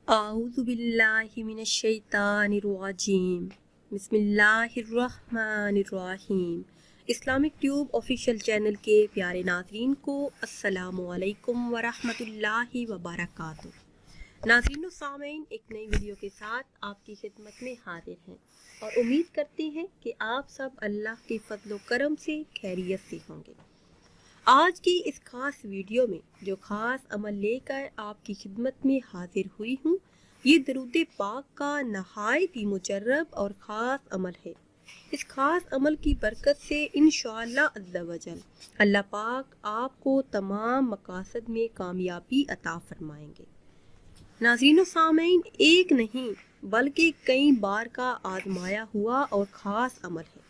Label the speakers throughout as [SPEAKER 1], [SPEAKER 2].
[SPEAKER 1] اعوذ باللہ من الشیطان الرجیم بسم اللہ الرحمن الرحیم۔ اسلامک ٹیوب آفیشیل چینل کے پیارے ناظرین کو السلام علیکم ورحمۃ اللہ وبرکاتہ۔ ناظرین و سامعین، ایک نئی ویڈیو کے ساتھ آپ کی خدمت میں حاضر ہیں اور امید کرتے ہیں کہ آپ سب اللہ کے فضل و کرم سے خیریت سے ہوں گے۔ آج کی اس خاص ویڈیو میں جو خاص عمل لے کر آپ کی خدمت میں حاضر ہوئی ہوں، یہ درود پاک کا نہایت ہی مجرب اور خاص عمل ہے۔ اس خاص عمل کی برکت سے انشاءاللہ عز و جل اللہ پاک آپ کو تمام مقاصد میں کامیابی عطا فرمائیں گے۔ ناظرین و سامعین، ایک نہیں بلکہ کئی بار کا آزمایا ہوا اور خاص عمل ہے۔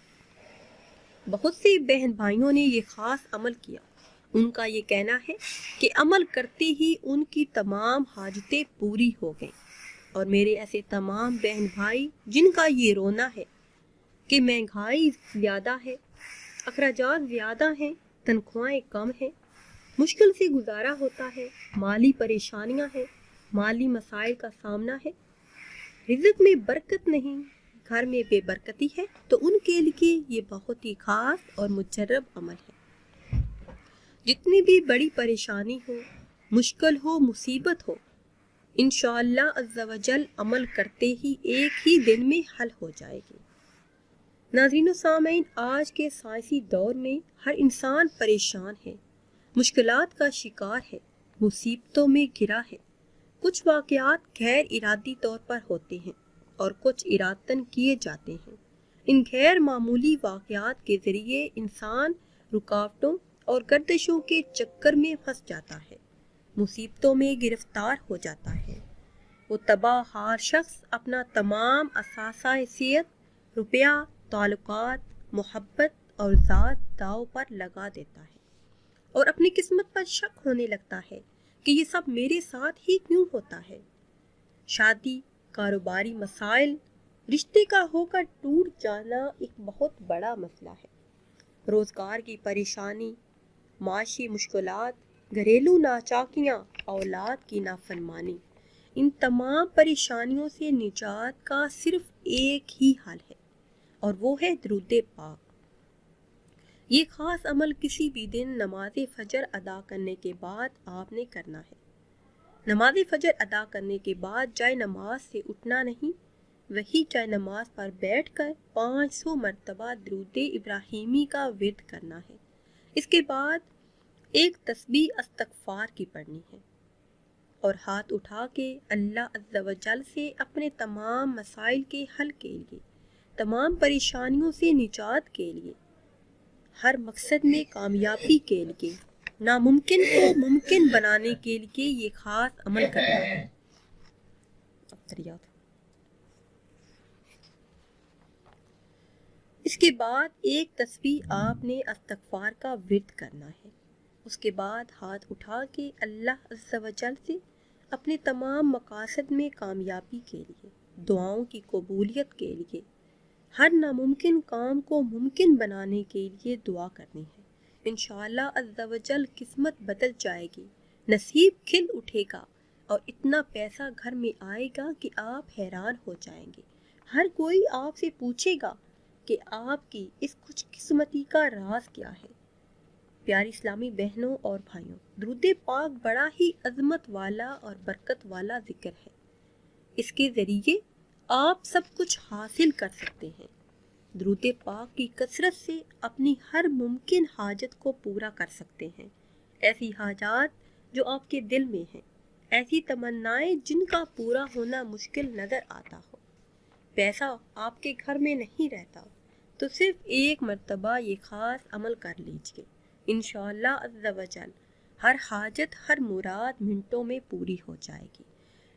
[SPEAKER 1] بہت سے بہن بھائیوں نے یہ خاص عمل کیا۔ ان کا یہ کہنا ہے کہ عمل کرتے ہی ان کی تمام حاجتیں پوری ہو گئیں، اور میرے ایسے تمام بہن بھائی جن کا یہ رونا ہے کہ مہنگائی زیادہ ہے، اخراجات زیادہ ہیں، تنخواہیں کم ہیں، مشکل سے گزارا ہوتا ہے، مالی پریشانیاں ہیں، مالی مسائل کا سامنا ہے، رزق میں برکت نہیں، گھر میں بے برکتی ہے، تو ان کے لیے یہ بہت ہی خاص اور مجرب عمل ہے۔ جتنی بھی بڑی پریشانی ہو، مشکل ہو، مصیبت ہو، انشاءاللہ عز و جل عمل کرتے ہی ایک ہی دن میں حل ہو جائے گی۔ ناظرین و سامعین، آج کے سائنسی دور میں ہر انسان پریشان ہے، مشکلات کا شکار ہے، مصیبتوں میں گھرا ہے۔ کچھ واقعات غیر ارادی طور پر ہوتے ہیں اور کچھ ارادتاً کیے جاتے ہیں۔ ان غیر معمولی واقعات کے ذریعے انسان رکاوٹوں اور گردشوں کے چکر میں پھنس جاتا ہے، مصیبتوں میں گرفتار ہو جاتا ہے۔ وہ تباہ حال شخص اپنا تمام اثاثہ صحت، روپیہ، تعلقات، محبت اور ذات داؤ پر لگا دیتا ہے اور اپنی قسمت پر شک ہونے لگتا ہے کہ یہ سب میرے ساتھ ہی کیوں ہوتا ہے۔ شادی، کاروباری مسائل، رشتے کا ہو کر ٹوٹ جانا ایک بہت بڑا مسئلہ ہے۔ روزگار کی پریشانی، معاشی مشکلات، گھریلو ناچاکیاں، اولاد کی نافرمانی، ان تمام پریشانیوں سے نجات کا صرف ایک ہی حل ہے، اور وہ ہے درود پاک۔ یہ خاص عمل کسی بھی دن نماز فجر ادا کرنے کے بعد آپ نے کرنا ہے۔ نماز فجر ادا کرنے کے بعد جائے نماز سے اٹھنا نہیں، وہی جائے نماز پر بیٹھ کر 500 مرتبہ درود ابراہیمی کا ورد کرنا ہے۔ اس کے بعد ایک تسبیح استغفار کی پڑھنی ہے اور ہاتھ اٹھا کے اللہ عز و جل سے اپنے تمام مسائل کے حل کے لیے، تمام پریشانیوں سے نجات کے لیے، ہر مقصد میں کامیابی کے لیے، ناممکن کو ممکن بنانے کے لیے یہ خاص عمل کرنا ہے۔ اس کے بعد ایک تسبیح آپ نے استغفار کا ورد کرنا ہے۔ اس کے بعد ہاتھ اٹھا کے اللہ عز و جل سے اپنے تمام مقاصد میں کامیابی کے لیے، دعاؤں کی قبولیت کے لیے، ہر ناممکن کام کو ممکن بنانے کے لیے دعا کرنی ہے۔ انشاءاللہ عز و جل قسمت بدل جائے گی، نصیب کھل اٹھے گا اور اتنا پیسہ گھر میں آئے گا کہ آپ حیران ہو جائیں گے۔ ہر کوئی آپ سے پوچھے گا کہ آپ کی اس خوش قسمتی کا راز کیا ہے۔ پیاری اسلامی بہنوں اور بھائیوں، درود پاک بڑا ہی عظمت والا اور برکت والا ذکر ہے۔ اس کے ذریعے آپ سب کچھ حاصل کر سکتے ہیں۔ درود پاک کی کثرت سے اپنی ہر ممکن حاجت کو پورا کر سکتے ہیں۔ ایسی حاجات جو آپ کے دل میں ہیں، ایسی تمنائیں جن کا پورا ہونا مشکل نظر آتا ہو۔ پیسہ آپ کے گھر میں نہیں رہتا تو صرف ایک مرتبہ یہ خاص عمل کر لیجئے، انشاءاللہ عز و جل ہر حاجت، ہر مراد منٹوں میں پوری ہو جائے گی۔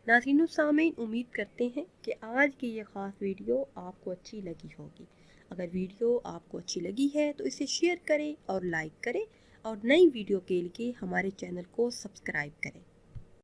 [SPEAKER 1] ناظرین و سامعین، امید کرتے ہیں کہ آج کی یہ خاص ویڈیو آپ کو اچھی لگی ہوگی۔ اگر ویڈیو آپ کو اچھی لگی ہے تو اسے شیئر کریں اور لائک کریں، اور نئی ویڈیو کے لیے ہمارے چینل کو سبسکرائب کریں۔